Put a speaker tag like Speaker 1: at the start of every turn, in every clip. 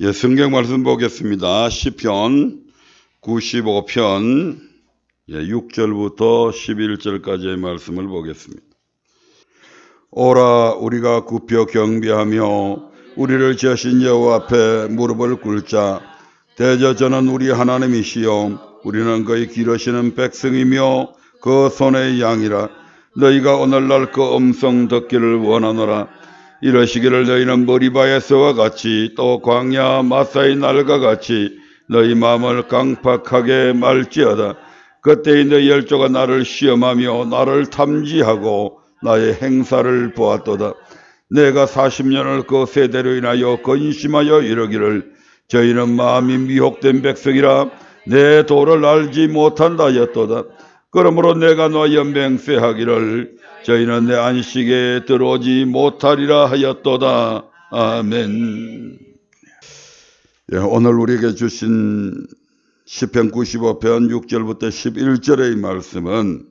Speaker 1: 예, 성경 말씀 보겠습니다. 시편 95편 6절부터 11절까지의 말씀을 보겠습니다. 오라 우리가 굽혀 경배하며 우리를 지으신 여호와 앞에 무릎을 꿇자. 대저전은 우리 하나님이시요 우리는 그의 기르시는 백성이며 그 손의 양이라. 너희가 오늘날 그 음성 듣기를 원하노라. 이러시기를 너희는 머리바에서와 같이 또 광야 마사의 날과 같이 너희 마음을 강팍하게 말지어다. 그때의 너희 열조가 나를 시험하며 나를 탐지하고 나의 행사를 보았도다. 내가 40년을 그 세대로 인하여 근심하여 이르기를 저희는 마음이 미혹된 백성이라 내 도를 알지 못한다 하였도다. 그러므로 내가 너희와 맹세하기를 저희는 내 안식에 들어오지 못하리라 하였도다. 아멘. 예, 오늘 우리에게 주신 시편 95편 6절부터 11절의 말씀은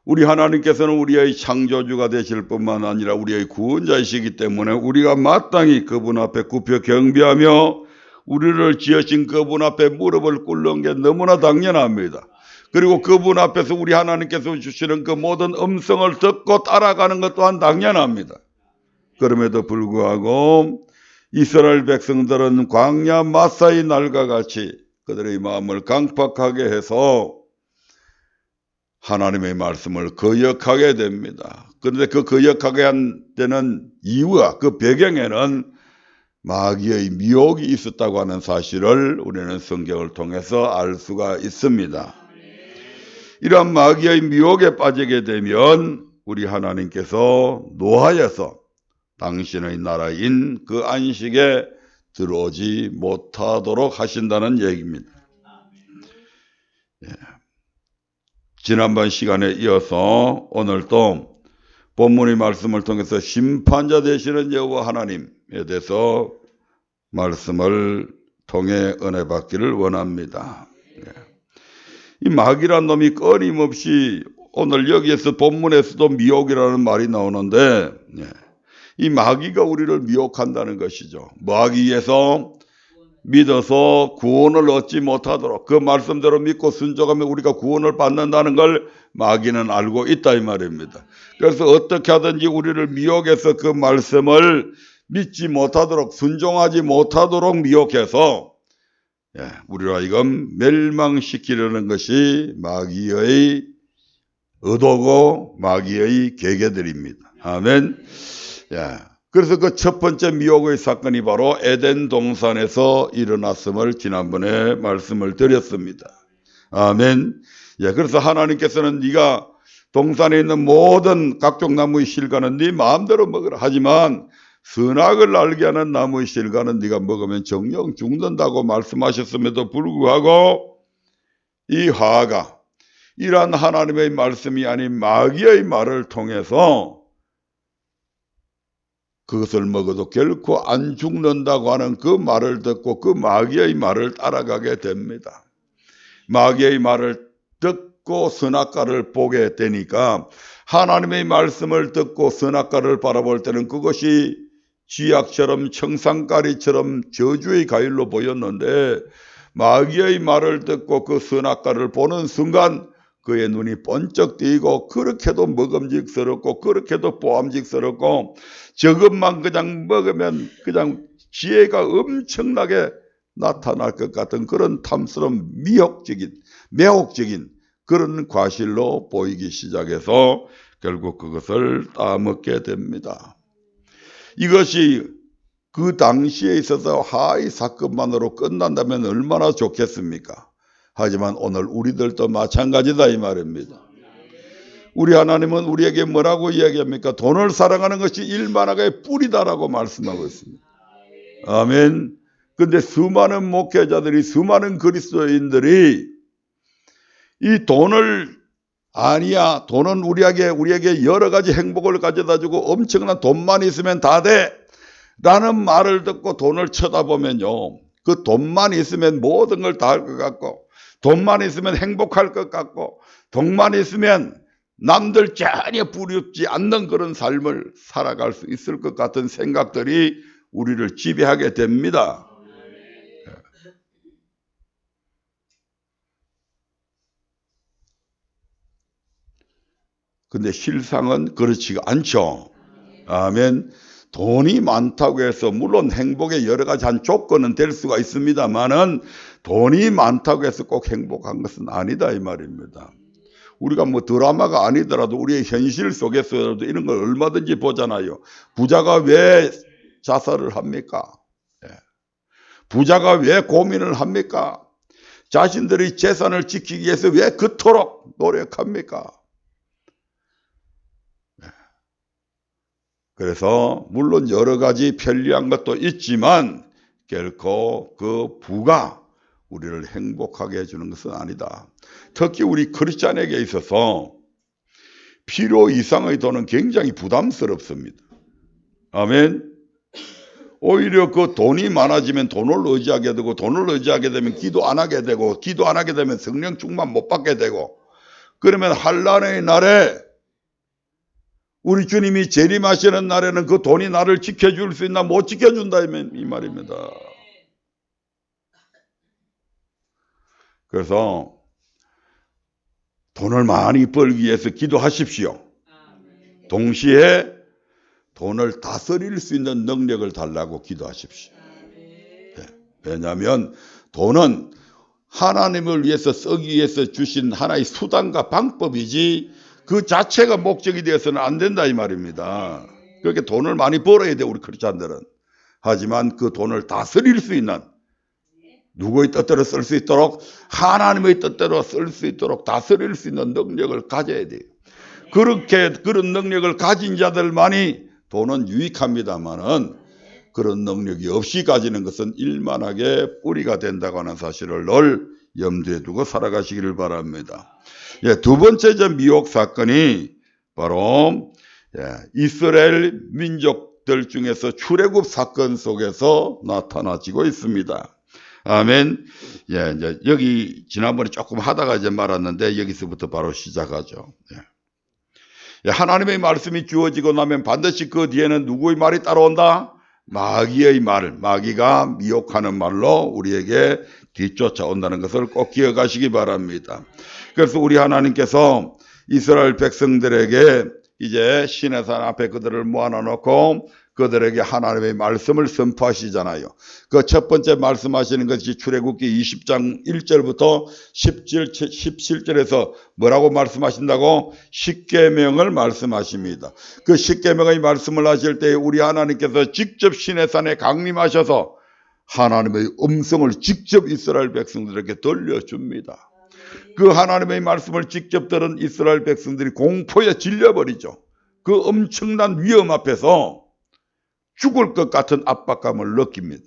Speaker 1: 우리 하나님께서는 우리의 창조주가 되실 뿐만 아니라 우리의 구원자이시기 때문에 우리가 마땅히 그분 앞에 굽혀 경배하며 우리를 지으신 그분 앞에 무릎을 꿇는 게 너무나 당연합니다. 그리고 그분 앞에서 우리 하나님께서 주시는 그 모든 음성을 듣고 따라가는 것 또한 당연합니다. 그럼에도 불구하고 이스라엘 백성들은 광야 마사의 날과 같이 그들의 마음을 강팍하게 해서 하나님의 말씀을 거역하게 됩니다. 그런데 그 거역하게 한 때는 이유와 그 배경에는 마귀의 미혹이 있었다고 하는 사실을 우리는 성경을 통해서 알 수가 있습니다. 이러한 마귀의 미혹에 빠지게 되면 우리 하나님께서 노하여서 당신의 나라인 그 안식에 들어오지 못하도록 하신다는 얘기입니다. 예. 지난번 시간에 이어서 오늘도 본문의 말씀을 통해서 심판자 되시는 여호와 하나님에 대해서 말씀을 통해 은혜 받기를 원합니다. 이 마귀란 놈이 끊임없이 오늘 여기에서 본문에서도 미혹이라는 말이 나오는데 이 마귀가 우리를 미혹한다는 것이죠. 마귀에서 믿어서 구원을 얻지 못하도록 그 말씀대로 믿고 순종하면 우리가 구원을 받는다는 걸 마귀는 알고 있다 이 말입니다. 그래서 어떻게 하든지 우리를 미혹해서 그 말씀을 믿지 못하도록 순종하지 못하도록 미혹해서 우리로 하여금 멸망시키려는 것이 마귀의 의도고 마귀의 계계들입니다. 아멘. 그래서 그 첫 번째 미혹의 사건이 바로 에덴 동산에서 일어났음을 지난번에 말씀을 드렸습니다. 아멘. 그래서 하나님께서는 네가 동산에 있는 모든 각종 나무의 실과는 네 마음대로 먹으라. 하지만 선악을 알게 하는 나무의 실과는 네가 먹으면 정령 죽는다고 말씀하셨음에도 불구하고 이 화가 이러한 하나님의 말씀이 아닌 마귀의 말을 통해서 그것을 먹어도 결코 안 죽는다고 하는 그 말을 듣고 그 마귀의 말을 따라가게 됩니다. 마귀의 말을 듣고 선악과를 보게 되니까 하나님의 말씀을 듣고 선악과를 바라볼 때는 그것이 쥐약처럼 청산가리처럼 저주의 과일로 보였는데 마귀의 말을 듣고 그 선악과를 보는 순간 그의 눈이 번쩍 뜨이고 그렇게도 먹음직스럽고 그렇게도 보암직스럽고 저것만 그냥 먹으면 그냥 지혜가 엄청나게 나타날 것 같은 그런 탐스러운 매혹적인 그런 과실로 보이기 시작해서 결국 그것을 따먹게 됩니다. 이것이 그 당시에 있어서 하의 사건만으로 끝난다면 얼마나 좋겠습니까? 하지만 오늘 우리들도 마찬가지다 이 말입니다. 우리 하나님은 우리에게 뭐라고 이야기합니까? 돈을 사랑하는 것이 일만하게 뿌리다라고 말씀하고 있습니다. 아멘. 근데 수많은 목회자들이 수많은 그리스도인들이 이 돈을 아니야 돈은 우리에게 여러 가지 행복을 가져다 주고 엄청난 돈만 있으면 다 돼 라는 말을 듣고 돈을 쳐다보면요 그 돈만 있으면 모든 걸 다 할 것 같고 돈만 있으면 행복할 것 같고 돈만 있으면 남들 전혀 부럽지 않는 그런 삶을 살아갈 수 있을 것 같은 생각들이 우리를 지배하게 됩니다. 근데 실상은 그렇지가 않죠. 아멘. 돈이 많다고 해서 물론 행복의 여러 가지 한 조건은 될 수가 있습니다만은 돈이 많다고 해서 꼭 행복한 것은 아니다 이 말입니다. 우리가 뭐 드라마가 아니더라도 우리의 현실 속에서도 이런 걸 얼마든지 보잖아요. 부자가 왜 자살을 합니까? 부자가 왜 고민을 합니까? 자신들의 재산을 지키기 위해서 왜 그토록 노력합니까? 그래서 물론 여러 가지 편리한 것도 있지만 결코 그 부가 우리를 행복하게 해주는 것은 아니다. 특히 우리 크리스찬에게 있어서 필요 이상의 돈은 굉장히 부담스럽습니다. 아멘. 오히려 그 돈이 많아지면 돈을 의지하게 되고 돈을 의지하게 되면 기도 안 하게 되고 기도 안 하게 되면 성령 충만 못 받게 되고 그러면 환난의 날에 우리 주님이 재림하시는 날에는 그 돈이 나를 지켜줄 수 있나 못 지켜준다 이 말입니다. 그래서 돈을 많이 벌기 위해서 기도하십시오. 동시에 돈을 다스릴 수 있는 능력을 달라고 기도하십시오. 왜냐하면 돈은 하나님을 위해서 쓰기 위해서 주신 하나의 수단과 방법이지 그 자체가 목적이 되어서는 안 된다 이 말입니다. 그렇게 돈을 많이 벌어야 돼 우리 크리스찬들은. 하지만 그 돈을 다스릴 수 있는 누구의 뜻대로 쓸 수 있도록 하나님의 뜻대로 쓸 수 있도록 다스릴 수 있는 능력을 가져야 돼요. 그렇게 그런 능력을 가진 자들만이 돈은 유익합니다만은 그런 능력이 없이 가지는 것은 일만하게 뿌리가 된다고 하는 사실을 늘 염두에 두고 살아가시기를 바랍니다. 두 번째 미혹 사건이 바로 이스라엘 민족들 중에서 출애굽 사건 속에서 나타나지고 있습니다. 아멘. 이제 여기 지난번에 조금 하다가 이제 말았는데 여기서부터 바로 시작하죠. 하나님의 말씀이 주어지고 나면 반드시 그 뒤에는 누구의 말이 따라온다? 마귀의 말, 마귀가 미혹하는 말로 우리에게 뒤쫓아온다는 것을 꼭 기억하시기 바랍니다. 그래서 우리 하나님께서 이스라엘 백성들에게 이제 시내산 앞에 그들을 모아놓고 그들에게 하나님의 말씀을 선포하시잖아요. 그 첫 번째 말씀하시는 것이 출애굽기 20장 1절부터 17절에서 뭐라고 말씀하신다고? 십계명을 말씀하십니다. 그 십계명의 말씀을 하실 때 우리 하나님께서 직접 시내산에 강림하셔서 하나님의 음성을 직접 이스라엘 백성들에게 들려줍니다. 그 하나님의 말씀을 직접 들은 이스라엘 백성들이 공포에 질려버리죠. 그 엄청난 위험 앞에서 죽을 것 같은 압박감을 느낍니다.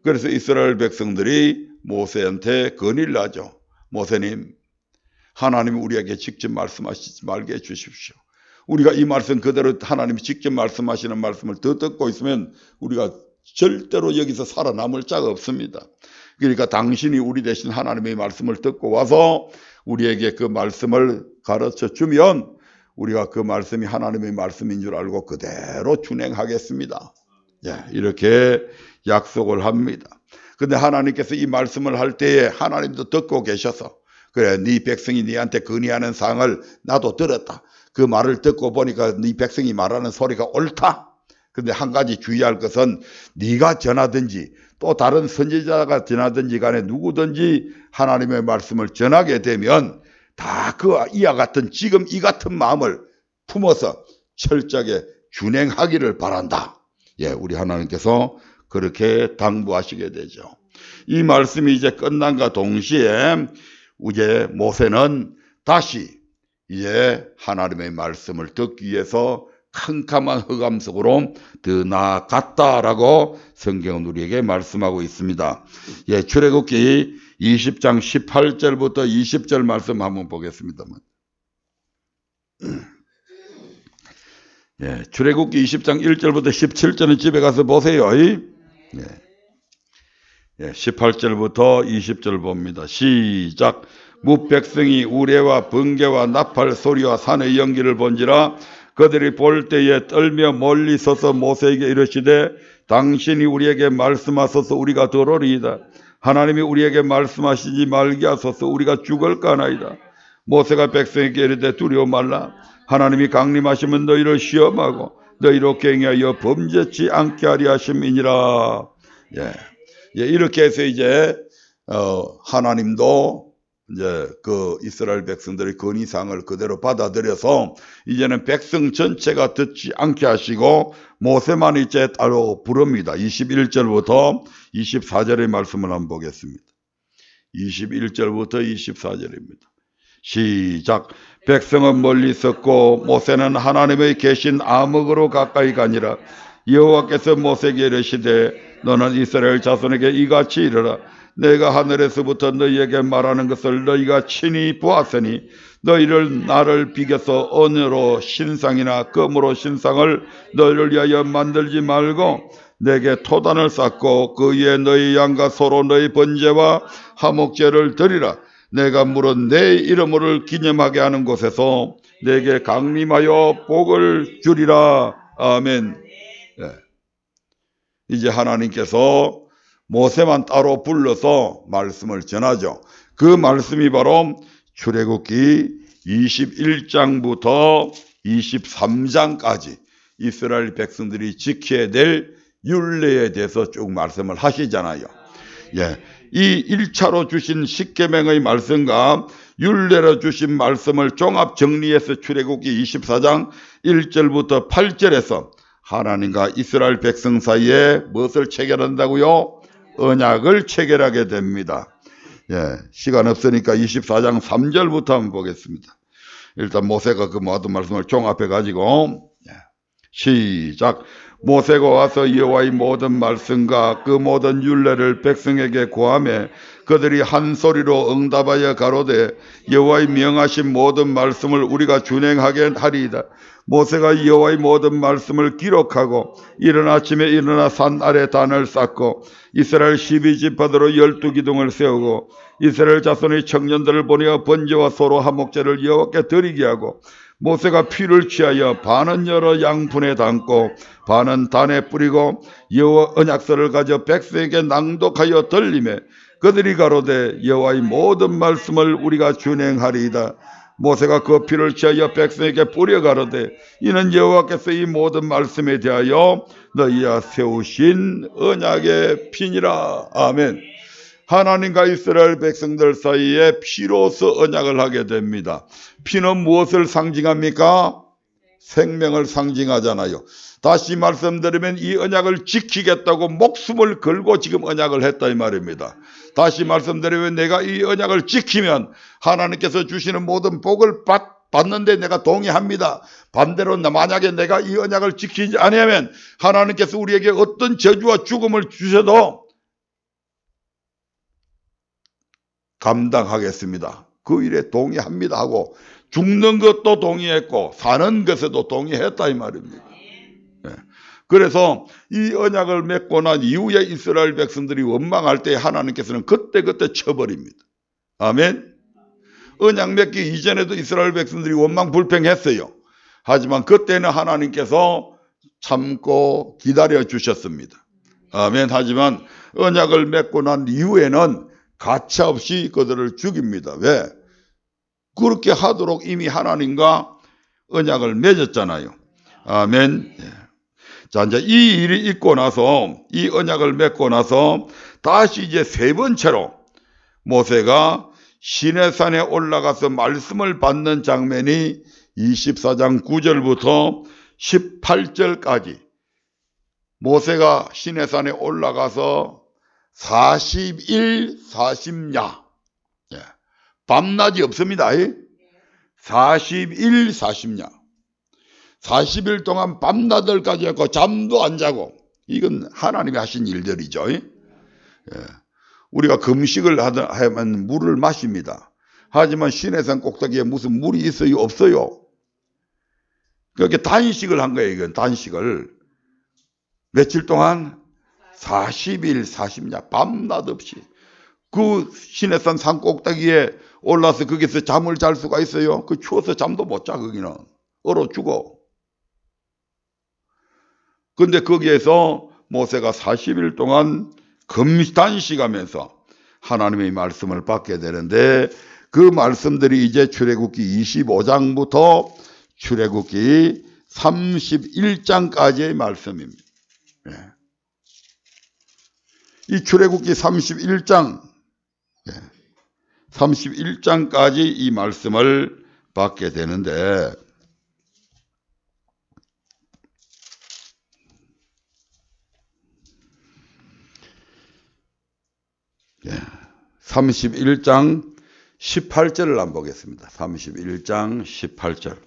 Speaker 1: 그래서 이스라엘 백성들이 모세한테 건의를 하죠. 모세님, 하나님이 우리에게 직접 말씀하시지 말게 해주십시오. 우리가 이 말씀 그대로 하나님이 직접 말씀하시는 말씀을 더 듣고 있으면 우리가 절대로 여기서 살아남을 자가 없습니다. 그러니까 당신이 우리 대신 하나님의 말씀을 듣고 와서 우리에게 그 말씀을 가르쳐 주면 우리가 그 말씀이 하나님의 말씀인 줄 알고 그대로 준행하겠습니다. 이렇게 약속을 합니다. 근데 하나님께서 이 말씀을 할 때에 하나님도 듣고 계셔서 그래 네 백성이 네한테 건의하는 사항을 나도 들었다. 그 말을 듣고 보니까 네 백성이 말하는 소리가 옳다. 근데 한 가지 주의할 것은 네가 전하든지 또 다른 선지자가 전하든지 간에 누구든지 하나님의 말씀을 전하게 되면 다 그 이와 같은 지금 이 같은 마음을 품어서 철저하게 준행하기를 바란다. 우리 하나님께서 그렇게 당부하시게 되죠. 이 말씀이 이제 끝난과 동시에 이제 모세는 다시 이제 하나님의 말씀을 듣기 위해서 캄캄한 흑암 속으로 더 나아갔다라고 성경은 우리에게 말씀하고 있습니다. 출애굽기 20장 18절부터 20절 말씀 한번 보겠습니다만. 출애굽기 20장 1절부터 17절은 집에 가서 보세요. 18절부터 20절 봅니다. 시작. 무백성이 우레와 번개와 나팔 소리와 산의 연기를 본지라 그들이 볼 때에 떨며 멀리 서서 모세에게 이르시되 당신이 우리에게 말씀하소서 우리가 들으리이다. 하나님이 우리에게 말씀하시지 말게 하소서 우리가 죽을까 하나이다. 모세가 백성에게 이르되 두려워 말라. 하나님이 강림하시면 너희를 시험하고 너희로 갱하여 범죄치 않게 하리 하심이니라. 예. 이렇게 해서 이제 하나님도 이제 그 이스라엘 백성들의 건의사항을 그대로 받아들여서 이제는 백성 전체가 듣지 않게 하시고 모세만 이제 따로 부릅니다. 21절부터 24절의 말씀을 한번 보겠습니다. 21절부터 24절입니다. 시작. 백성은 멀리 있었고 모세는 하나님의 계신 암흑으로 가까이 가니라. 여호와께서 모세에게 이르시되 너는 이스라엘 자손에게 이같이 이르라. 내가 하늘에서부터 너희에게 말하는 것을 너희가 친히 보았으니 너희를 나를 비겨서 언어로 신상이나 금으로 신상을 너희를 위하여 만들지 말고 내게 토단을 쌓고 그 위에 너희 양과 소로 너희 번제와 화목제를 드리라. 내가 물은 내 이름을 기념하게 하는 곳에서 내게 강림하여 복을 주리라. 아멘. 네. 이제 하나님께서 모세만 따로 불러서 말씀을 전하죠. 그 말씀이 바로 출애굽기 21장부터 23장까지 이스라엘 백성들이 지켜야 될 율례에 대해서 쭉 말씀을 하시잖아요. 예, 이 1차로 주신 십계명의 말씀과 율례로 주신 말씀을 종합 정리해서 출애굽기 24장 1절부터 8절에서 하나님과 이스라엘 백성 사이에 무엇을 체결한다고요? 언약을 체결하게 됩니다. 예, 시간 없으니까 24장 3절부터 한번 보겠습니다. 일단 모세가 그 모든 말씀을 종합해 가지고 시작. 모세가 와서 여호와의 모든 말씀과 그 모든 율례를 백성에게 고하매 그들이 한 소리로 응답하여 가로되 여호와의 명하신 모든 말씀을 우리가 준행하게 하리이다. 모세가 여호와의 모든 말씀을 기록하고 이른 아침에 일어나 산 아래 단을 쌓고 이스라엘 12지파대로 12기둥을 세우고 이스라엘 자손의 청년들을 보내어 번제와 소로 화목제를 여호와께 드리게 하고 모세가 피를 취하여 반은 여러 양푼에 담고 반은 단에 뿌리고 여호와 언약서를 가져 백성에게 낭독하여 들리매 그들이 가로되 여호와의 모든 말씀을 우리가 준행하리이다. 모세가 그 피를 취하여 백성에게 뿌려 가로되 이는 여호와께서 이 모든 말씀에 대하여 너희와 세우신 언약의 피니라. 아멘. 하나님과 이스라엘 백성들 사이에 피로서 언약을 하게 됩니다. 피는 무엇을 상징합니까? 생명을 상징하잖아요. 다시 말씀드리면 이 언약을 지키겠다고 목숨을 걸고 지금 언약을 했다 이 말입니다. 다시 말씀드리면 내가 이 언약을 지키면 하나님께서 주시는 모든 복을 받는데 내가 동의합니다. 반대로 만약에 내가 이 언약을 지키지 않으면 하나님께서 우리에게 어떤 저주와 죽음을 주셔도 감당하겠습니다. 그 일에 동의합니다 하고 죽는 것도 동의했고 사는 것에도 동의했다 이 말입니다. 네. 그래서 이 언약을 맺고 난 이후에 이스라엘 백성들이 원망할 때 하나님께서는 그때그때 쳐버립니다. 아멘. 언약 맺기 이전에도 이스라엘 백성들이 원망 불평했어요. 하지만 그때는 하나님께서 참고 기다려 주셨습니다. 아멘. 하지만 언약을 맺고 난 이후에는 가차없이 그들을 죽입니다. 왜? 그렇게 하도록 이미 하나님과 언약을 맺었잖아요. 아멘. 자, 이제 이 일이 있고 나서 이 언약을 맺고 나서 다시 이제 세 번째로 모세가 시내산에 올라가서 말씀을 받는 장면이 24장 9절부터 18절까지 모세가 시내산에 올라가서 40일 40야 밤낮이 없습니다. 40일 40야 40일 동안 밤낮을까지 했고 잠도 안 자고 이건 하나님이 하신 일들이죠. 우리가 금식을 하면 물을 마십니다. 하지만 시내산 꼭대기에 무슨 물이 있어요? 없어요. 그렇게 단식을 한 거예요. 이건 단식을 며칠 동안 40일 40야 밤낮 없이 그 시내산 산 꼭대기에 올라서 거기서 잠을 잘 수가 있어요? 그 추워서 잠도 못 자. 거기는 얼어 죽어. 근데 거기에서 모세가 40일 동안 단식하면서 하나님의 말씀을 받게 되는데 그 말씀들이 이제 출애굽기 25장부터 출애굽기 31장까지의 말씀입니다. 이 출애굽기 31장 31장까지 이 말씀을 받게 되는데 31장 18절을 한번 보겠습니다. 31장 18절.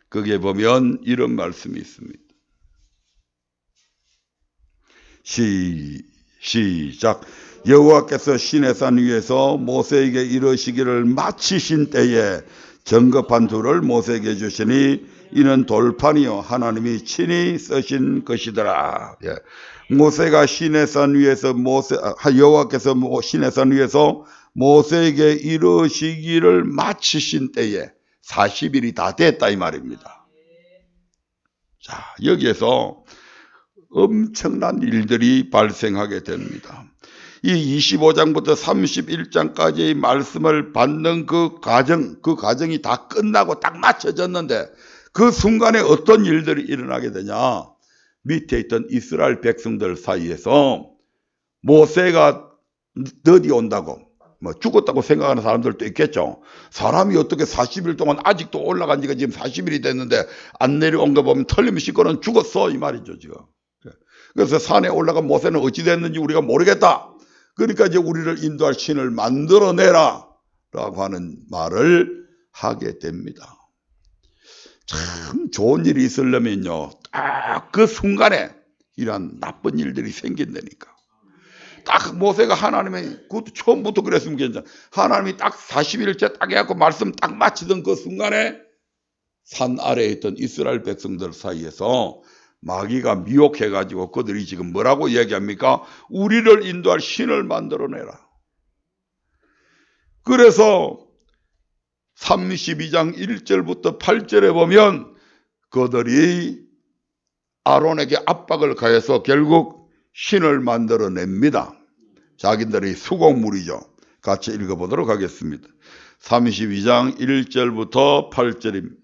Speaker 1: 거기에 보면 이런 말씀이 있습니다. 시작. 여호와께서 시내산 위에서 모세에게 이르시기를 마치신 때에 정급한 돌을 모세에게 주시니 이는 돌판이요 하나님이 친히 쓰신 것이더라. 모세가 시내산 위에서 여호와께서 시내산 위에서 모세에게 이르시기를 마치신 때에 40일이 다 됐다 이 말입니다. 자, 여기에서 엄청난 일들이 발생하게 됩니다. 이 25장부터 31장까지의 말씀을 받는 그 과정이 다 끝나고 딱 맞춰졌는데 그 순간에 어떤 일들이 일어나게 되냐? 밑에 있던 이스라엘 백성들 사이에서 모세가 더디 온다고 죽었다고 생각하는 사람들도 있겠죠. 사람이 어떻게 40일 동안 아직도 올라간 지가 지금 40일이 됐는데 안 내려온 거 보면 틀림없이 그는 죽었어 이 말이죠 지금. 그래서 산에 올라간 모세는 어찌 됐는지 우리가 모르겠다. 그러니까 이제 우리를 인도할 신을 만들어내라 라고 하는 말을 하게 됩니다. 참 좋은 일이 있으려면요 딱 그 순간에 이런 나쁜 일들이 생긴다니까. 딱 모세가 하나님의 그것도 처음부터 그랬으면 괜찮아. 하나님이 딱 40일째 딱 해갖고 말씀 딱 마치던 그 순간에 산 아래에 있던 이스라엘 백성들 사이에서 마귀가 미혹해가지고 그들이 지금 뭐라고 얘기합니까? 우리를 인도할 신을 만들어내라. 그래서 32장 1절부터 8절에 보면 그들이 아론에게 압박을 가해서 결국 신을 만들어냅니다. 자기들의 수공물이죠. 같이 읽어보도록 하겠습니다. 32장 1절부터 8절입니다.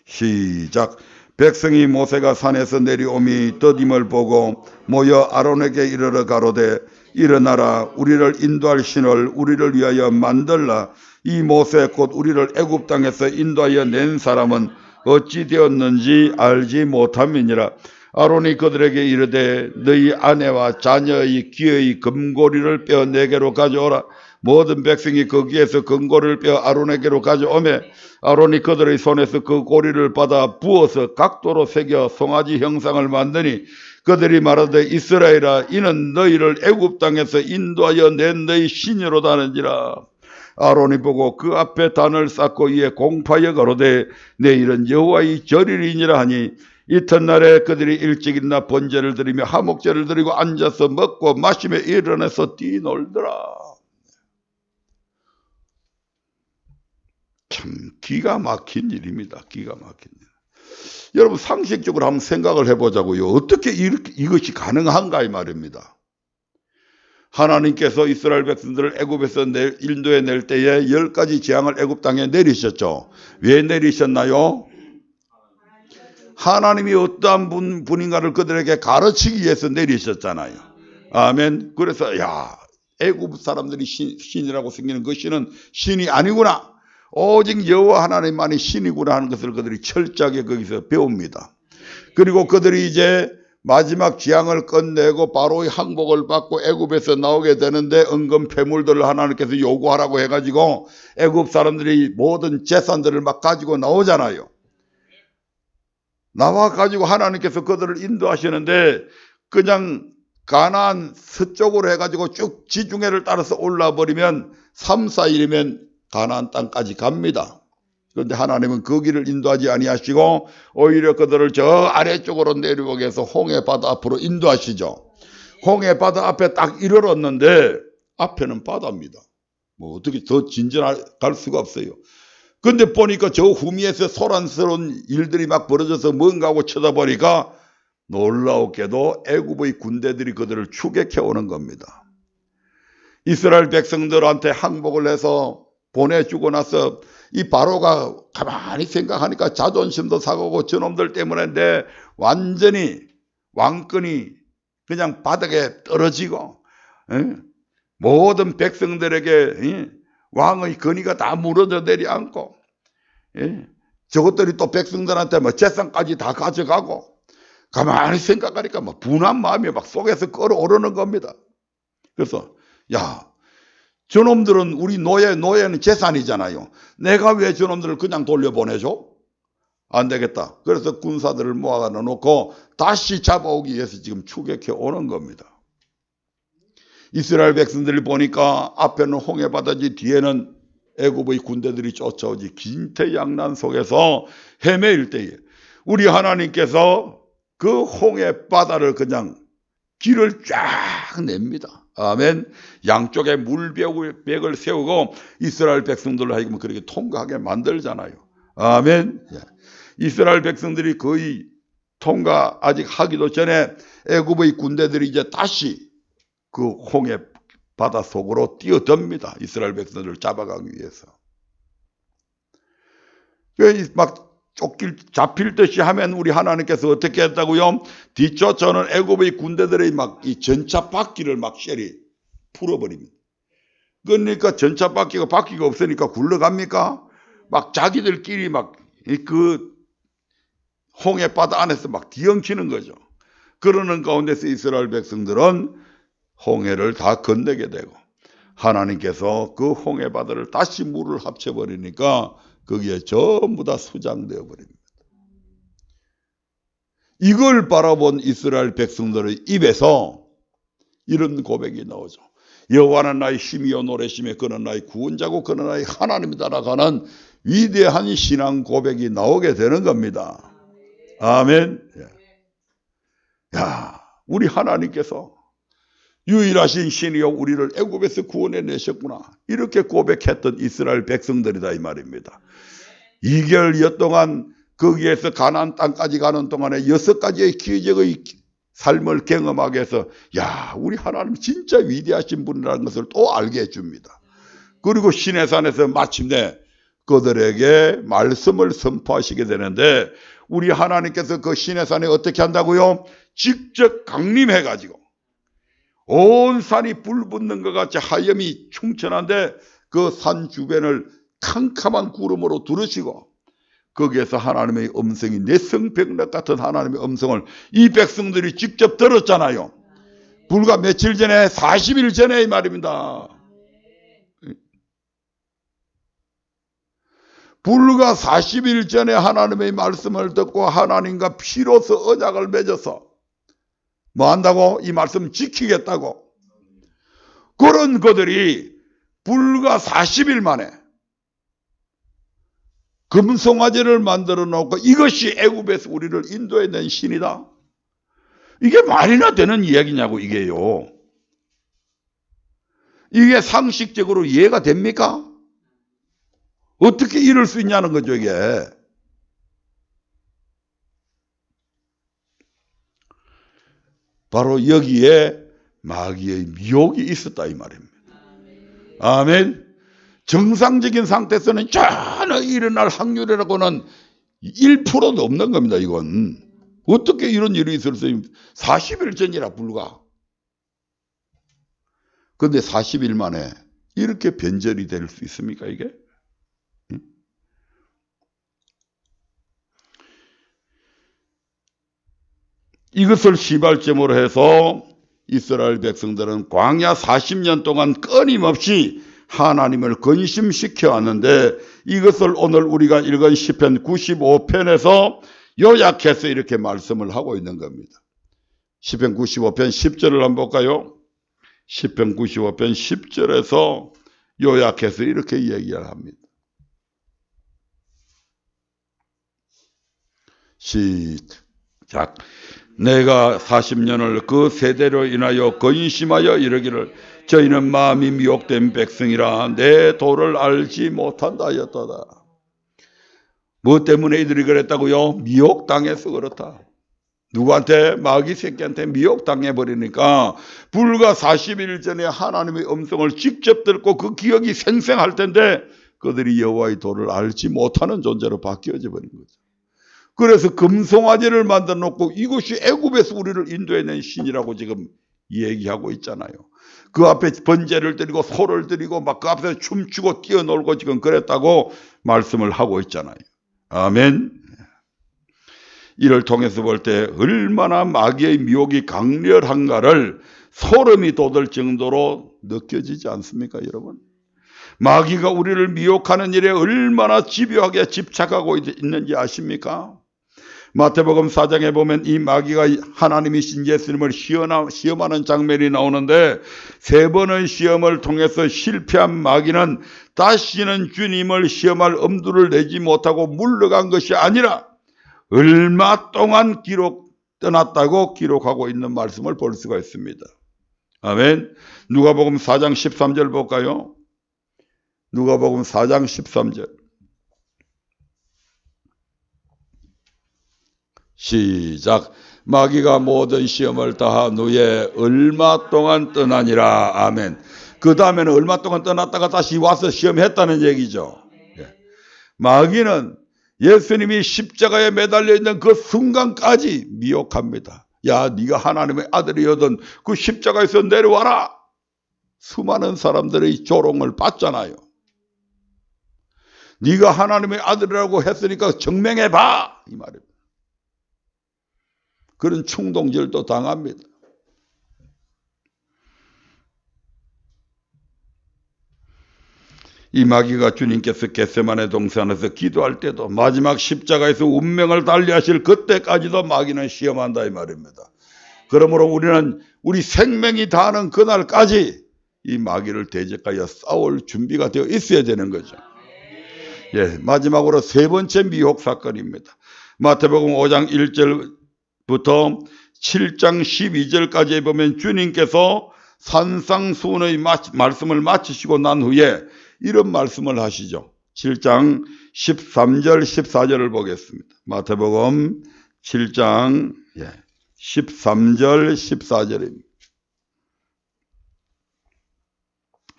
Speaker 1: 시작. 백성이 모세가 산에서 내려오미 더딤을 보고 모여 아론에게 이르러 가로되 일어나라 우리를 인도할 신을 우리를 위하여 만들라. 이 모세 곧 우리를 애굽 땅에서 인도하여 낸 사람은 어찌 되었는지 알지 못함이니라. 아론이 그들에게 이르되 너희 아내와 자녀의 귀의 금고리를 빼어 내게로 가져오라. 모든 백성이 거기에서 금고리를 빼어 아론에게로 가져오매 아론이 그들의 손에서 그 고리를 받아 부어서 각도로 새겨 송아지 형상을 만드니 그들이 말하되 이스라엘아 이는 너희를 애굽 땅에서 인도하여 낸 너희 신이로다 하는지라. 아론이 보고 그 앞에 단을 쌓고 이에 공파여 가로되 내일은 여호와의 절일이니라 하니 이튿날에 그들이 일찍 일어나 번제를 드리며 화목제를 드리고 앉아서 먹고 마시며 일어나서 뛰놀더라. 참 기가 막힌 일입니다. 기가 막힌 일. 여러분 상식적으로 한번 생각을 해보자고요. 어떻게 이것이 가능한가 이 말입니다. 하나님께서 이스라엘 백성들을 애굽에서 인도해 낼 때에 10가지 재앙을 애굽 땅에 내리셨죠. 왜 내리셨나요? 하나님이 어떠한 분인가를 그들에게 가르치기 위해서 내리셨잖아요. 아멘. 그래서 애굽 사람들이 신이라고 생기는 그 신은 신이 아니구나. 오직 여호와 하나님만이 신이구나 하는 것을 그들이 철저하게 거기서 배웁니다. 그리고 그들이 이제 마지막 재앙을 끝내고 바로의 항복을 받고 애굽에서 나오게 되는데 은금 폐물들을 하나님께서 요구하라고 해가지고 애굽 사람들이 모든 재산들을 막 가지고 나오잖아요. 나와가지고 하나님께서 그들을 인도하시는데 그냥 가나안 서쪽으로 해가지고 쭉 지중해를 따라서 올라와 버리면 3, 4일이면 가나안 땅까지 갑니다. 그런데 하나님은 그 길을 인도하지 아니하시고 오히려 그들을 저 아래쪽으로 내려오게 해서 홍해바다 앞으로 인도하시죠. 홍해바다 앞에 딱 이르렀는데 앞에는 바다입니다. 뭐 어떻게 더 진전할 수가 없어요. 근데 보니까 저 후미에서 소란스러운 일들이 막 벌어져서 뭔가 하고 쳐다보니까 놀라웠게도 애굽의 군대들이 그들을 추격해 오는 겁니다. 이스라엘 백성들한테 항복을 해서 보내주고 나서 이 바로가 가만히 생각하니까 자존심도 상하고 저놈들 때문에 내 완전히 왕권이 그냥 바닥에 떨어지고 모든 백성들에게 왕의 권위가 다 무너져 내려앉고 저것들이 또 백성들한테 뭐 재산까지 다 가져가고 가만히 생각하니까 뭐 분한 마음이 막 속에서 끓어오르는 겁니다. 그래서 야, 저놈들은 우리 노예는 재산이잖아요. 내가 왜 저놈들을 그냥 돌려보내줘? 안 되겠다. 그래서 군사들을 모아 놓고 다시 잡아오기 위해서 지금 추격해 오는 겁니다. 이스라엘 백성들을 보니까 앞에는 홍해바다지 뒤에는 애굽의 군대들이 쫓아오지 긴태양난 속에서 헤매일 때에 우리 하나님께서 그 홍해바다를 그냥 길을 쫙 냅니다. 아멘. 양쪽에 물벽을 세우고 이스라엘 백성들로 하여금 그렇게 통과하게 만들잖아요. 아멘. 이스라엘 백성들이 거의 통과 아직 하기도 전에 애굽의 군대들이 이제 다시 그 홍해 바다 속으로 뛰어듭니다. 이스라엘 백성들을 잡아가기 위해서. 막 잡힐 듯이 하면 우리 하나님께서 어떻게 했다고요? 뒤쫓아오는 애굽의 군대들의 막 이 전차 바퀴를 막 쉐리 풀어버립니다. 그러니까 전차 바퀴가 없으니까 굴러갑니까? 막 자기들끼리 막 그 홍해 바다 안에서 막 뒤엉키는 거죠. 그러는 가운데서 이스라엘 백성들은 홍해를 다 건너게 되고 하나님께서 그 홍해 바다를 다시 물을 합쳐버리니까 거기에 전부 다 수장되어 버립니다. 이걸 바라본 이스라엘 백성들의 입에서 이런 고백이 나오죠. 여호와는 나의 힘이요 노래심에 그는 나의 구원자고 그는 나의 하나님이다라고 위대한 신앙 고백이 나오게 되는 겁니다. 아멘. 야, 우리 하나님께서 유일하신 신이요 우리를 애굽에서 구원해 내셨구나. 이렇게 고백했던 이스라엘 백성들이다 이 말입니다. 2개월여 동안 거기에서 가나안 땅까지 가는 동안에 6가지의 기적의 삶을 경험하게 해서 야, 우리 하나님 진짜 위대하신 분이라는 것을 또 알게 해줍니다. 그리고 시내산에서 마침내 그들에게 말씀을 선포하시게 되는데 우리 하나님께서 그 시내산에 어떻게 한다고요? 직접 강림해가지고 온 산이 불 붙는 것 같이 하염이 충천한데 그 산 주변을 캄캄한 구름으로 두르시고 거기에서 하나님의 음성이 내성백락 같은 하나님의 음성을 이 백성들이 직접 들었잖아요. 불과 며칠 전에 40일 전에 이 말입니다. 불과 40일 전에 하나님의 말씀을 듣고 하나님과 피로서 언약을 맺어서 뭐 한다고? 이 말씀 지키겠다고. 그런 그들이 불과 40일 만에 금송아지를 만들어 놓고 이것이 애굽에서 우리를 인도해낸 신이다. 이게 말이나 되는 이야기냐고 이게요. 이게 상식적으로 이해가 됩니까? 어떻게 이럴 수 있냐는 거죠 이게. 바로 여기에 마귀의 미혹이 있었다 이 말입니다. 아멘. 정상적인 상태에서는 전혀 일어날 확률이라고는 1%도 없는 겁니다. 이건 어떻게 이런 일이 있을 수 있습니까? 40일 전이라 불과. 그런데 40일 만에 이렇게 변절이 될 수 있습니까 이게? 이것을 시발점으로 해서 이스라엘 백성들은 광야 40년 동안 끊임없이 하나님을 근심시켜 왔는데 이것을 오늘 우리가 읽은 시편 95편에서 요약해서 이렇게 말씀을 하고 있는 겁니다. 시편 95편 10절을 한번 볼까요? 시편 95편 10절에서 요약해서 이렇게 얘기를 합니다. 시작. 내가 40년을 그 세대로 인하여 근심하여 이르기를 저희는 마음이 미혹된 백성이라 내 도를 알지 못한다 하였도다. 무엇 때문에 이들이 그랬다고요? 미혹당해서 그렇다. 누구한테? 마귀 새끼한테 미혹당해버리니까 불과 40일 전에 하나님의 음성을 직접 듣고 그 기억이 생생할 텐데 그들이 여호와의 도를 알지 못하는 존재로 바뀌어져 버린 거죠. 그래서 금송아지를 만들어 놓고 이것이 애굽에서 우리를 인도해낸 신이라고 지금 얘기하고 있잖아요. 그 앞에 번제를 드리고 소를 드리고 막 그 앞에서 춤추고 뛰어놀고 지금 그랬다고 말씀을 하고 있잖아요. 아멘. 이를 통해서 볼 때 얼마나 마귀의 미혹이 강렬한가를 소름이 돋을 정도로 느껴지지 않습니까, 여러분? 마귀가 우리를 미혹하는 일에 얼마나 집요하게 집착하고 있는지 아십니까? 마태복음 4장에 보면 이 마귀가 하나님이신 예수님을 시험하는 장면이 나오는데 3번의 시험을 통해서 실패한 마귀는 다시는 주님을 시험할 엄두를 내지 못하고 물러간 것이 아니라 얼마 동안 떠났다고 기록하고 있는 말씀을 볼 수가 있습니다. 아멘. 누가복음 4장 13절 볼까요? 누가복음 4장 13절. 시작. 마귀가 모든 시험을 다한 후에 얼마 동안 떠나니라. 아멘. 그 다음에는 얼마 동안 떠났다가 다시 와서 시험했다는 얘기죠. 마귀는 예수님이 십자가에 매달려 있는 그 순간까지 미혹합니다. 야, 네가 하나님의 아들이거든 그 십자가에서 내려와라. 수많은 사람들의 조롱을 받잖아요. 네가 하나님의 아들이라고 했으니까 증명해봐, 이 말입니다. 그런 충동질도 당합니다. 이 마귀가 주님께서 겟세마네 동산에서 기도할 때도 마지막 십자가에서 운명을 달리하실 그때까지도 마귀는 시험한다 이 말입니다. 그러므로 우리는 우리 생명이 다하는 그날까지 이 마귀를 대적하여 싸울 준비가 되어 있어야 되는 거죠. 예, 마지막으로 3번째 미혹 사건입니다. 마태복음 5장 1절부터 7장 12절까지 보면 주님께서 산상수훈의 말씀을 마치시고 난 후에 이런 말씀을 하시죠. 7장 13절 14절을 보겠습니다. 마태복음 7장 13절 14절입니다.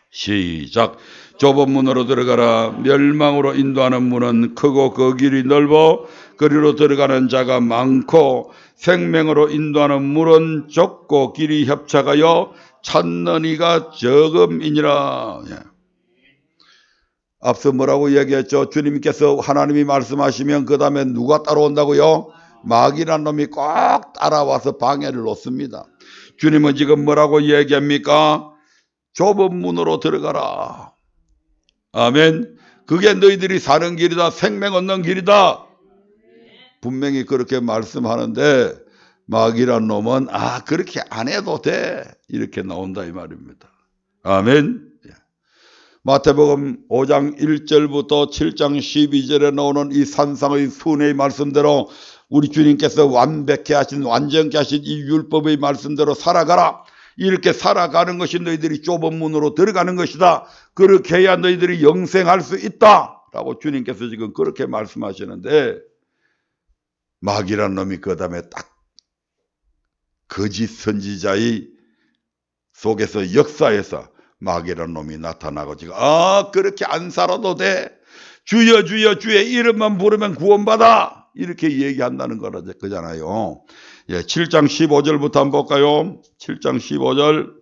Speaker 1: 시작. 좁은 문으로 들어가라. 멸망으로 인도하는 문은 크고 그 길이 넓어 그리로 들어가는 자가 많고 생명으로 인도하는 문은 좁고 길이 협착하여 찾는 이가 적음이니라. 앞서 뭐라고 얘기했죠? 주님께서 하나님이 말씀하시면 그 다음에 누가 따라온다고요? 마귀란 놈이 꼭 따라와서 방해를 놓습니다. 주님은 지금 뭐라고 얘기합니까? 좁은 문으로 들어가라. 아멘. 그게 너희들이 사는 길이다. 생명 얻는 길이다. 분명히 그렇게 말씀하는데 마귀란 놈은 그렇게 안 해도 돼. 이렇게 나온다 이 말입니다. 아멘. 마태복음 5장 1절부터 7장 12절에 나오는 이 산상의 순회의 말씀대로 우리 주님께서 완벽히 하신 완전케 하신 이 율법의 말씀대로 살아가라. 이렇게 살아가는 것이 너희들이 좁은 문으로 들어가는 것이다. 그렇게 해야 너희들이 영생할 수 있다. 라고 주님께서 지금 그렇게 말씀하시는데 마귀란 놈이 그 다음에 딱 거짓 선지자의 속에서 역사에서 마귀란 놈이 나타나고 지금 그렇게 안 살아도 돼. 주여 주여 주의 이름만 부르면 구원받아. 이렇게 얘기한다는 거잖아요. 7장 15절부터 한번 볼까요? 7장 15절.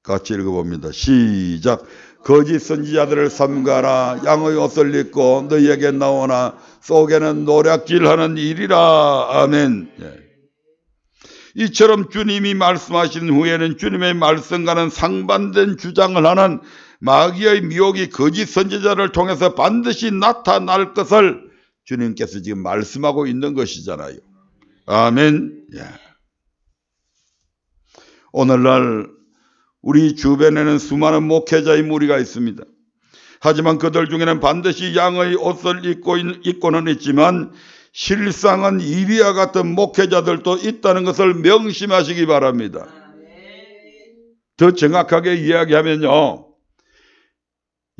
Speaker 1: 같이 읽어봅니다. 시작. 거짓 선지자들을 삼가라. 양의 옷을 입고 너희에게 나오나 속에는 노략질하는 일이라. 아멘. 이처럼 주님이 말씀하신 후에는 주님의 말씀과는 상반된 주장을 하는 마귀의 미혹이 거짓 선지자를 통해서 반드시 나타날 것을 주님께서 지금 말씀하고 있는 것이잖아요. 아멘. 오늘날 우리 주변에는 수많은 목회자의 무리가 있습니다. 하지만 그들 중에는 반드시 양의 옷을 입고는 있지만 실상은 이리와 같은 목회자들도 있다는 것을 명심하시기 바랍니다. 더 정확하게 이야기하면요,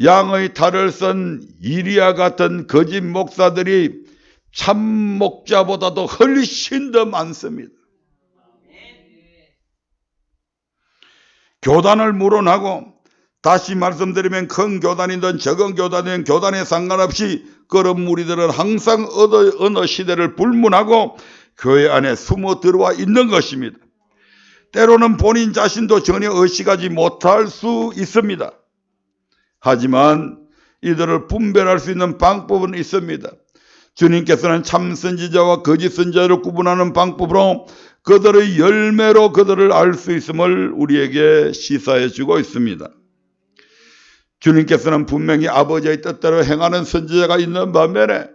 Speaker 1: 양의 탈을 쓴 이리야 같은 거짓 목사들이 참 목자보다도 훨씬 더 많습니다. 교단을 물어나고, 다시 말씀드리면 큰 교단이든 적은 교단이든 교단에 상관없이 그런 무리들은 항상 어느 시대를 불문하고 교회 안에 숨어 들어와 있는 것입니다. 때로는 본인 자신도 전혀 의식하지 못할 수 있습니다. 하지만 이들을 분별할 수 있는 방법은 있습니다. 주님께서는 참 선지자와 거짓 선지자를 구분하는 방법으로 그들의 열매로 그들을 알 수 있음을 우리에게 시사해 주고 있습니다. 주님께서는 분명히 아버지의 뜻대로 행하는 선지자가 있는 반면에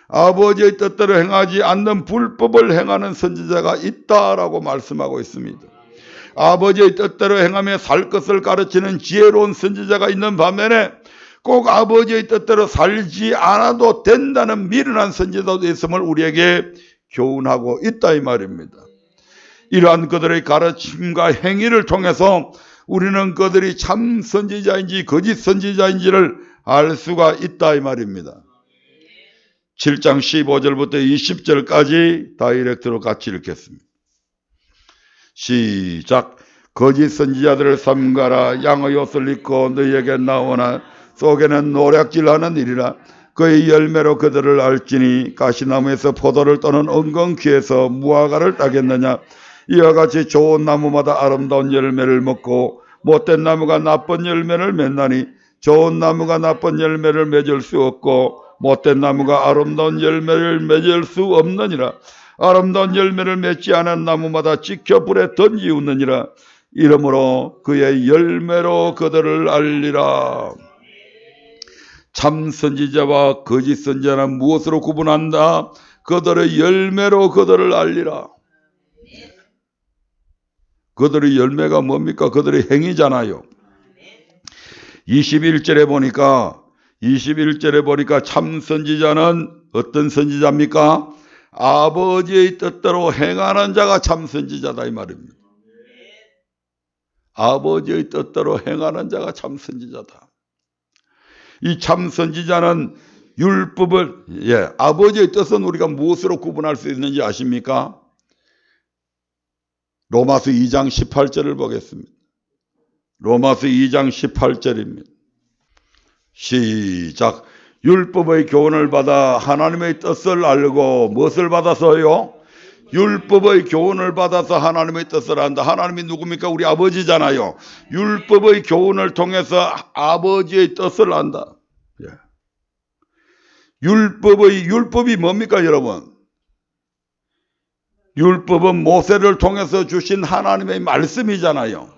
Speaker 1: 아버지의 뜻대로 행하지 않는 불법을 행하는 선지자가 있다라고 말씀하고 있습니다. 아버지의 뜻대로 행하며 살 것을 가르치는 지혜로운 선지자가 있는 반면에 꼭 아버지의 뜻대로 살지 않아도 된다는 미련한 선지자도 있음을 우리에게 교훈하고 있다 이 말입니다. 이러한 그들의 가르침과 행위를 통해서 우리는 그들이 참 선지자인지 거짓 선지자인지를 알 수가 있다 이 말입니다. 7장 15절부터 20절까지 다이렉트로 같이 읽겠습니다. 시작. 거짓 선지자들을 삼가라. 양의 옷을 입고 너희에게 나오나 속에는 노략질하는 일이라. 그의 열매로 그들을 알지니 가시나무에서 포도를 떠는 엉겅퀴에서 무화과를 따겠느냐. 이와 같이 좋은 나무마다 아름다운 열매를 먹고 못된 나무가 나쁜 열매를 맺나니 좋은 나무가 나쁜 열매를 맺을 수 없고 못된 나무가 아름다운 열매를 맺을 수 없느니라. 아름다운 열매를 맺지 않은 나무마다 찍혀 불에 던지우느니라. 이러므로 그의 열매로 그들을 알리라. 참 선지자와 거짓 선지자는 무엇으로 구분한다? 그들의 열매로 그들을 알리라. 그들의 열매가 뭡니까? 그들의 행위잖아요. 21절에 보니까 참 선지자는 어떤 선지자입니까? 아버지의 뜻대로 행하는 자가 참 선지자다 이 말입니다. 아버지의 뜻대로 행하는 자가 참 선지자다. 이 참 선지자는 율법을, 아버지의 뜻은 우리가 무엇으로 구분할 수 있는지 아십니까? 로마서 2장 18절을 보겠습니다. 로마서 2장 18절입니다. 시작. 율법의 교훈을 받아 하나님의 뜻을 알고 무엇을 받아서요? 율법의 교훈을 받아서 하나님의 뜻을 안다. 하나님이 누굽니까? 우리 아버지잖아요. 율법의 교훈을 통해서 아버지의 뜻을 안다. 율법이 뭡니까 여러분? 율법은 모세를 통해서 주신 하나님의 말씀이잖아요.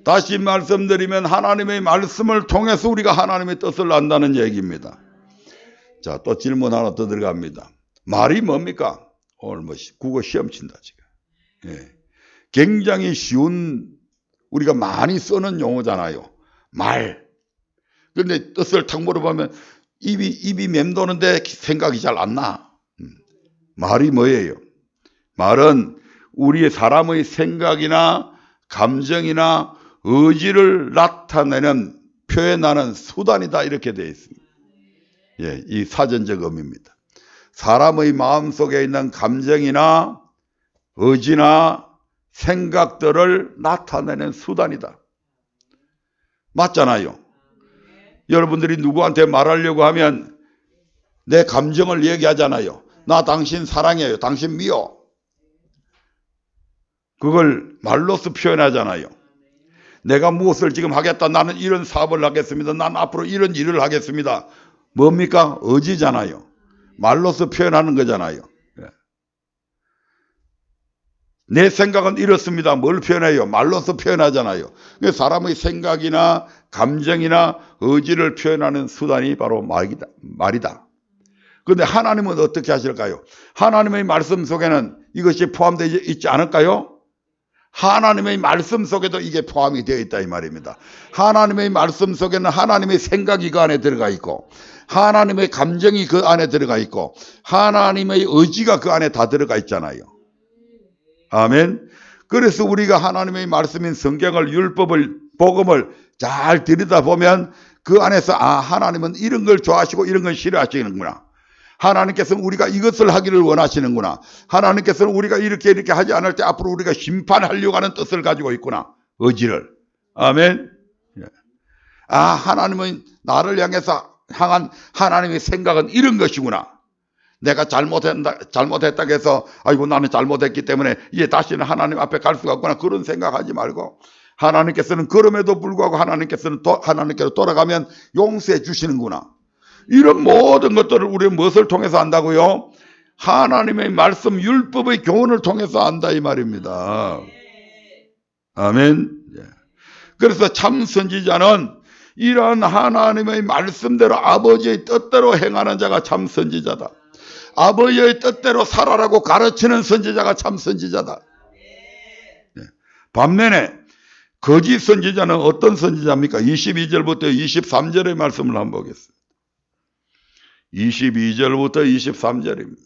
Speaker 1: 다시 말씀드리면 하나님의 말씀을 통해서 우리가 하나님의 뜻을 안다는 얘기입니다. 자, 또 질문 하나 더 들어갑니다. 말이 뭡니까? 오늘 국어 시험 친다 지금. 굉장히 쉬운, 우리가 많이 쓰는 용어잖아요. 말. 그런데 뜻을 탁 물어보면 입이 맴도는데 생각이 잘 안 나. 말이 뭐예요? 말은 우리의 사람의 생각이나 감정이나 의지를 나타내는, 표현하는 수단이다 이렇게 되어 있습니다. 이 사전적 의미입니다. 사람의 마음속에 있는 감정이나 의지나 생각들을 나타내는 수단이다. 맞잖아요. 여러분들이 누구한테 말하려고 하면 내 감정을 얘기하잖아요. 나 당신 사랑해요. 당신 미워. 그걸 말로써 표현하잖아요. 내가 무엇을 지금 하겠다. 나는 이런 사업을 하겠습니다. 난 앞으로 이런 일을 하겠습니다. 뭡니까? 의지잖아요. 말로써 표현하는 거잖아요. 내 생각은 이렇습니다. 뭘 표현해요? 말로써 표현하잖아요. 사람의 생각이나 감정이나 의지를 표현하는 수단이 바로 말이다. 그런데 하나님은 어떻게 하실까요? 하나님의 말씀 속에는 이것이 포함되어 있지 않을까요? 하나님의 말씀 속에도 이게 포함이 되어 있다 이 말입니다. 하나님의 말씀 속에는 하나님의 생각이 그 안에 들어가 있고 하나님의 감정이 그 안에 들어가 있고 하나님의 의지가 그 안에 다 들어가 있잖아요. 아멘. 그래서 우리가 하나님의 말씀인 성경을, 율법을, 복음을 잘 들여다보면 그 안에서 하나님은 이런 걸 좋아하시고 이런 걸 싫어하시는구나. 하나님께서는 우리가 이것을 하기를 원하시는구나. 하나님께서는 우리가 이렇게 하지 않을 때 앞으로 우리가 심판하려고 하는 뜻을 가지고 있구나. 의지를. 아멘. 하나님은 나를 향한 하나님의 생각은 이런 것이구나. 내가 잘못했다고 해서 아이고 나는 잘못했기 때문에 이제 다시는 하나님 앞에 갈 수가 없구나. 그런 생각하지 말고 하나님께서는 그럼에도 불구하고 하나님께로 돌아가면 용서해 주시는구나. 이런 모든 것들을 우리는 무엇을 통해서 안다고요? 하나님의 말씀 율법의 교훈을 통해서 안다 이 말입니다. 아멘. 그래서 참 선지자는 이러한 하나님의 말씀대로 아버지의 뜻대로 행하는 자가 참 선지자다. 아버지의 뜻대로 살아라고 가르치는 선지자가 참 선지자다. 반면에 거짓 선지자는 어떤 선지자입니까? 22절부터 23절의 말씀을 한번 보겠습니다. 22절부터 23절입니다.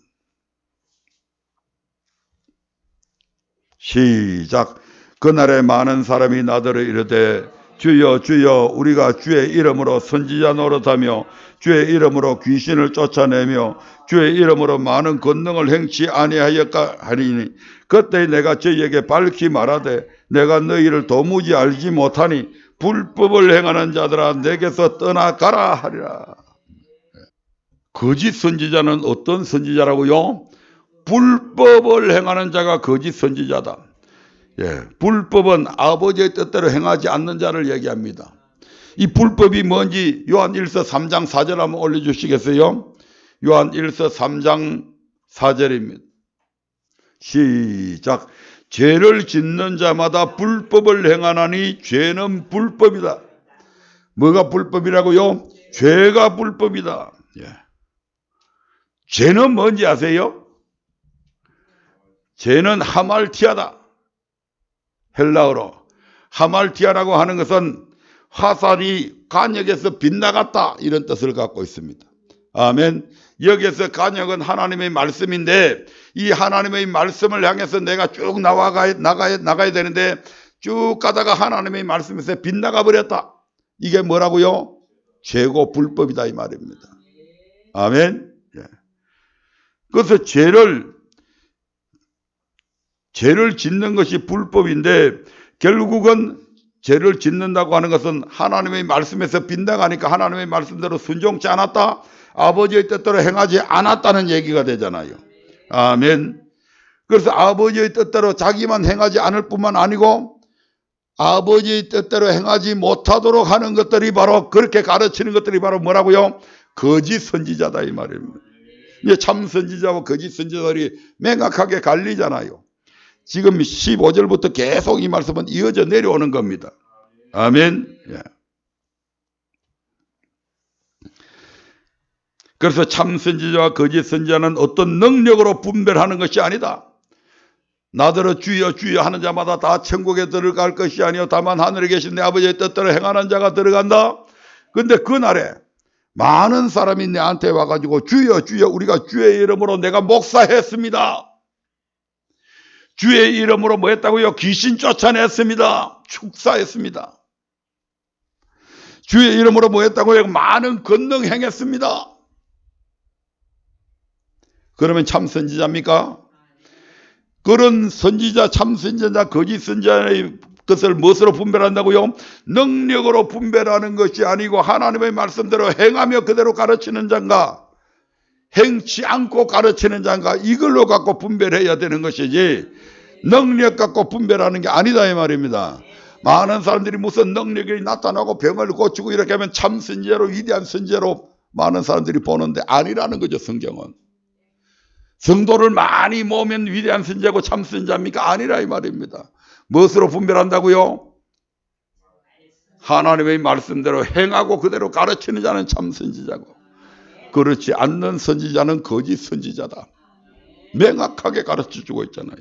Speaker 1: 시작. 그날에 많은 사람이 나더러 이르되 주여 주여 우리가 주의 이름으로 선지자 노릇하며 주의 이름으로 귀신을 쫓아내며 주의 이름으로 많은 권능을 행치 아니하였까 하리니 그때 내가 저희에게 밝히 말하되 내가 너희를 도무지 알지 못하니 불법을 행하는 자들아 내게서 떠나가라 하리라. 거짓 선지자는 어떤 선지자라고요? 불법을 행하는 자가 거짓 선지자다. 불법은 아버지의 뜻대로 행하지 않는 자를 얘기합니다. 이 불법이 뭔지 요한 1서 3장 4절 한번 올려주시겠어요? 요한 1서 3장 4절입니다. 시작. 죄를 짓는 자마다 불법을 행하나니 죄는 불법이다. 뭐가 불법이라고요? 죄가 불법이다. 죄는 뭔지 아세요? 죄는 하말티아다. 헬라어로 하말티아라고 하는 것은 화살이 간역에서 빗나갔다 이런 뜻을 갖고 있습니다. 아멘. 여기에서 간역은 하나님의 말씀인데 이 하나님의 말씀을 향해서 내가 쭉 나가야 되는데 쭉 가다가 하나님의 말씀에서 빗나가 버렸다. 이게 뭐라고요? 죄고 불법이다 이 말입니다. 아멘. 그래서 죄를 짓는 것이 불법인데 결국은 죄를 짓는다고 하는 것은 하나님의 말씀에서 빗나가니까 하나님의 말씀대로 순종치 않았다. 아버지의 뜻대로 행하지 않았다는 얘기가 되잖아요. 아멘. 그래서 아버지의 뜻대로 자기만 행하지 않을 뿐만 아니고 아버지의 뜻대로 행하지 못하도록 하는 것들이 바로 그렇게 가르치는 것들이 바로 뭐라고요? 거짓 선지자다 이 말입니다. 이제 참 선지자와 거짓 선지자들이 명확하게 갈리잖아요. 지금 15절부터 계속 이 말씀은 이어져 내려오는 겁니다. 아멘. 그래서 참 선지자와 거짓 선지자는 어떤 능력으로 분별하는 것이 아니다. 나더러 주여 주여 하는 자마다 다 천국에 들어갈 것이 아니요 다만 하늘에 계신 내 아버지의 뜻대로 행하는 자가 들어간다. 그런데 그날에 많은 사람이 내한테 와가지고 주여 주여 우리가 주의 이름으로 내가 목사했습니다. 주의 이름으로 뭐 했다고요? 귀신 쫓아냈습니다. 축사했습니다. 주의 이름으로 뭐 했다고요? 많은 권능 행했습니다. 그러면 참 선지자입니까? 그런 선지자, 참 선지자, 거짓 선지자의 것을 무엇으로 분별한다고요? 능력으로 분별하는 것이 아니고 하나님의 말씀대로 행하며 그대로 가르치는 자인가? 행치 않고 가르치는 자인가? 이걸로 갖고 분별해야 되는 것이지 능력 갖고 분별하는 게 아니다 이 말입니다. 많은 사람들이 무슨 능력이 나타나고 병을 고치고 이렇게 하면 참 선지자로 위대한 선지자로 많은 사람들이 보는데 아니라는 거죠. 성경은. 성도를 많이 모으면 위대한 선지자고 참 선지자입니까? 아니라 이 말입니다. 무엇으로 분별한다고요? 하나님의 말씀대로 행하고 그대로 가르치는 자는 참 선지자고 그렇지 않는 선지자는 거짓 선지자다. 명확하게 가르쳐주고 있잖아요.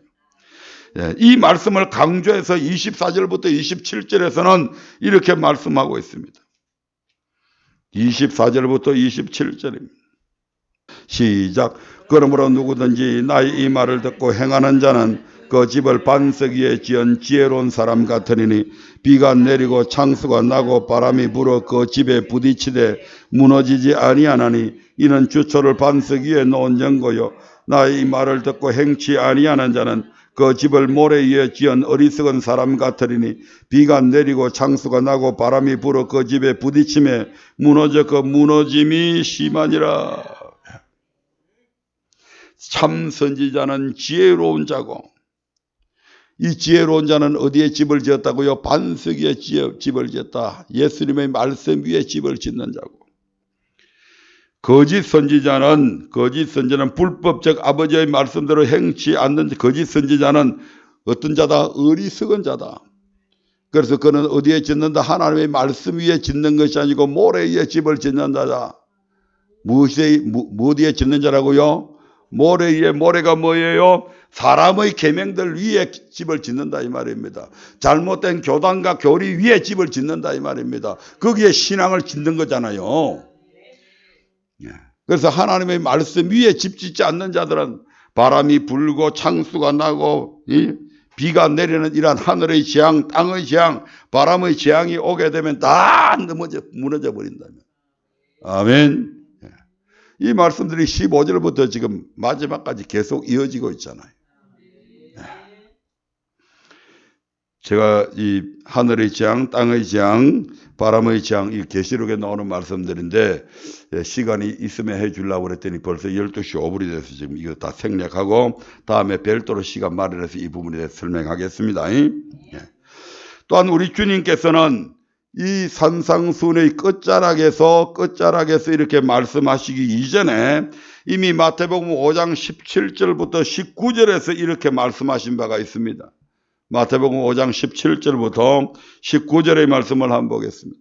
Speaker 1: 이 말씀을 강조해서 24절부터 27절에서는 이렇게 말씀하고 있습니다. 24절부터 27절입니다. 시작. 그러므로 누구든지 나의 이 말을 듣고 행하는 자는 그 집을 반석 위에 지은 지혜로운 사람 같으니 비가 내리고 창수가 나고 바람이 불어 그 집에 부딪히되 무너지지 아니하나니 이는 주초를 반석 위에 놓은 증거요. 나의 이 말을 듣고 행치 아니하는 자는 그 집을 모래 위에 지은 어리석은 사람 같으리니 비가 내리고 창수가 나고 바람이 불어 그 집에 부딪힘에 무너져 그 무너짐이 심하니라. 참 선지자는 지혜로운 자고, 이 지혜로운 자는 어디에 집을 지었다고요? 반석 위에 집을 지었다. 예수님의 말씀 위에 집을 짓는 자고. 거짓 선지자는 불법적 아버지의 말씀대로 행치 않는 거짓 선지자는 어떤 자다? 어리석은 자다. 그래서 그는 어디에 짓는다? 하나님의 말씀 위에 짓는 것이 아니고 모래 위에 집을 짓는 자다. 무엇에 짓는 자라고요? 모래 위에. 모래가 뭐예요? 사람의 계명들 위에 집을 짓는다 이 말입니다. 잘못된 교단과 교리 위에 집을 짓는다 이 말입니다. 거기에 신앙을 짓는 거잖아요. 그래서 하나님의 말씀 위에 집 짓지 않는 자들은 바람이 불고 창수가 나고 비가 내리는 이러한 하늘의 재앙, 땅의 재앙, 바람의 재앙이 오게 되면 다 무너져 버린다면. 아멘. 이 말씀들이 15절부터 지금 마지막까지 계속 이어지고 있잖아요. 제가 이 하늘의 재앙, 땅의 재앙, 바람의 재앙, 이 계시록에 나오는 말씀들인데 시간이 있으면 해주려고 그랬더니 벌써 12시 5분이 돼서 지금 이거 다 생략하고 다음에 별도로 시간 마련해서 이 부분에 대해서 설명하겠습니다. 또한 우리 주님께서는 이 산상순의 끝자락에서 이렇게 말씀하시기 이전에 이미 마태복음 5장 17절부터 19절에서 이렇게 말씀하신 바가 있습니다. 마태복음 5장 17절부터 19절의 말씀을 한번 보겠습니다.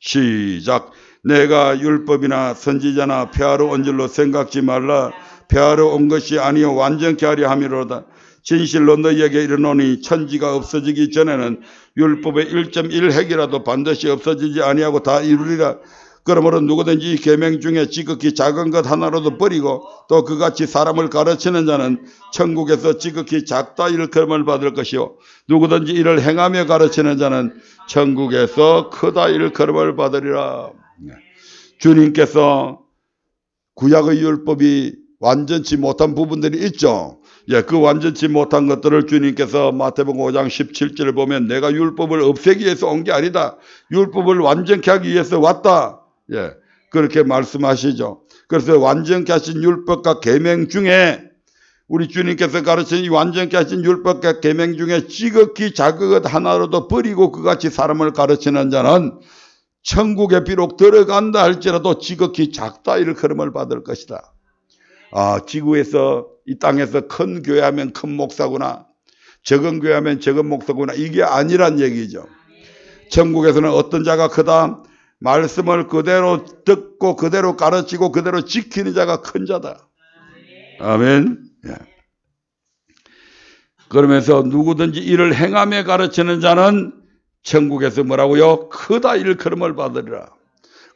Speaker 1: 시작. 내가 율법이나 선지자나 폐하러 온 줄로 생각지 말라. 폐하러 온 것이 아니요 완전케 하려 함이로다. 진실로 너희에게 이르노니 천지가 없어지기 전에는 율법의 1.1핵이라도 반드시 없어지지 아니하고 다 이루리라. 그러므로 누구든지 계명 중에 지극히 작은 것 하나라도 버리고 또 그같이 사람을 가르치는 자는 천국에서 지극히 작다 일컬음을 받을 것이요 누구든지 이를 행하며 가르치는 자는 천국에서 크다 일컬음을 받으리라. 주님께서 구약의 율법이 완전치 못한 부분들이 있죠. 그 완전치 못한 것들을 주님께서 마태복음 5장 17절을 보면 내가 율법을 없애기 위해서 온 게 아니다. 율법을 완전케 하기 위해서 왔다. 그렇게 말씀하시죠. 그래서 완전케 하신 율법과 계명 중에 우리 주님께서 가르친 이 완전케 하신 율법과 계명 중에 지극히 작은 것 하나로도 버리고 그같이 사람을 가르치는 자는 천국에 비록 들어간다 할지라도 지극히 작다 일컬음을 받을 것이다. 지구에서 이 땅에서 큰 교회하면 큰 목사구나, 적은 교회하면 적은 목사구나, 이게 아니란 얘기죠. 천국에서는 어떤 자가 크다? 말씀을 그대로 듣고 그대로 가르치고 그대로 지키는 자가 큰 자다. 아멘. 그러면서 누구든지 이를 행하며 가르치는 자는 천국에서 뭐라고요? 크다 일컬음을 받으리라.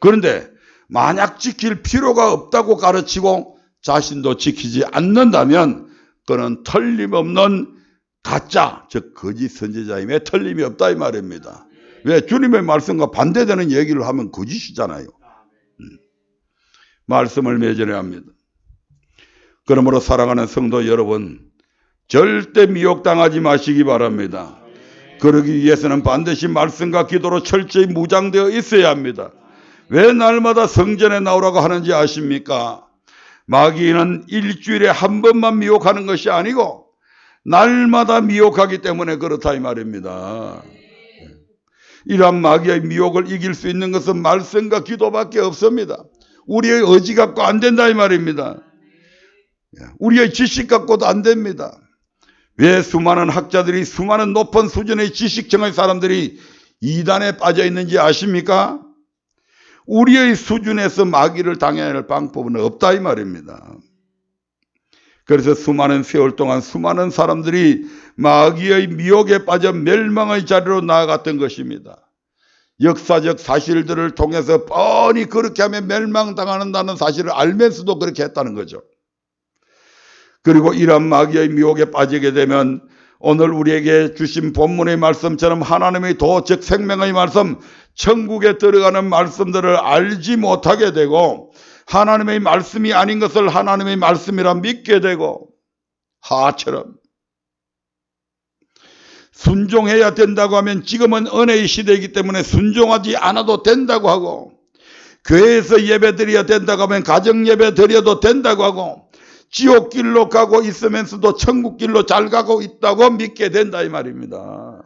Speaker 1: 그런데 만약 지킬 필요가 없다고 가르치고 자신도 지키지 않는다면 그는 틀림없는 가짜, 즉 거짓 선지자임에 틀림이 없다 이 말입니다. 왜? 주님의 말씀과 반대되는 얘기를 하면 거짓이잖아요. 말씀을 매절해야 합니다. 그러므로 사랑하는 성도 여러분, 절대 미혹당하지 마시기 바랍니다. 그러기 위해서는 반드시 말씀과 기도로 철저히 무장되어 있어야 합니다. 왜 날마다 성전에 나오라고 하는지 아십니까? 마귀는 일주일에 한 번만 미혹하는 것이 아니고 날마다 미혹하기 때문에 그렇다 이 말입니다. 이러한 마귀의 미혹을 이길 수 있는 것은 말씀과 기도밖에 없습니다. 우리의 의지 갖고 안 된다 이 말입니다. 우리의 지식 갖고도 안 됩니다. 왜 수많은 학자들이, 수많은 높은 수준의 지식층의 사람들이 이단에 빠져 있는지 아십니까? 우리의 수준에서 마귀를 당해야 할 방법은 없다 이 말입니다. 그래서 수많은 세월 동안 수많은 사람들이 마귀의 미혹에 빠져 멸망의 자리로 나아갔던 것입니다. 역사적 사실들을 통해서 뻔히 그렇게 하면 멸망당한다는 사실을 알면서도 그렇게 했다는 거죠. 그리고 이런 마귀의 미혹에 빠지게 되면 오늘 우리에게 주신 본문의 말씀처럼 하나님의 도, 즉 생명의 말씀, 천국에 들어가는 말씀들을 알지 못하게 되고 하나님의 말씀이 아닌 것을 하나님의 말씀이라 믿게 되고 하처럼 순종해야 된다고 하면 지금은 은혜의 시대이기 때문에 순종하지 않아도 된다고 하고 교회에서 예배 드려야 된다고 하면 가정 예배 드려도 된다고 하고 지옥길로 가고 있으면서도 천국길로 잘 가고 있다고 믿게 된다 이 말입니다.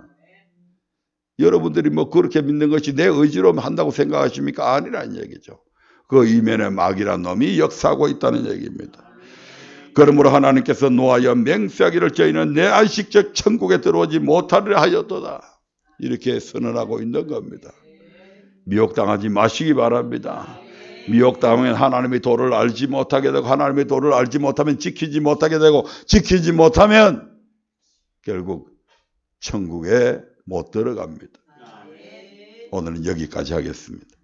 Speaker 1: 여러분들이 뭐 그렇게 믿는 것이 내 의지로 한다고 생각하십니까? 아니라는 얘기죠. 그 이면에 마귀란 놈이 역사하고 있다는 얘기입니다. 그러므로 하나님께서 노하여 맹세하기를 저희는 내 안식적 천국에 들어오지 못하리라 하였도다. 이렇게 선언하고 있는 겁니다. 미혹당하지 마시기 바랍니다. 미혹당하면 하나님의 도를 알지 못하게 되고 하나님의 도를 알지 못하면 지키지 못하게 되고 지키지 못하면 결국 천국에 못 들어갑니다. 오늘은 여기까지 하겠습니다.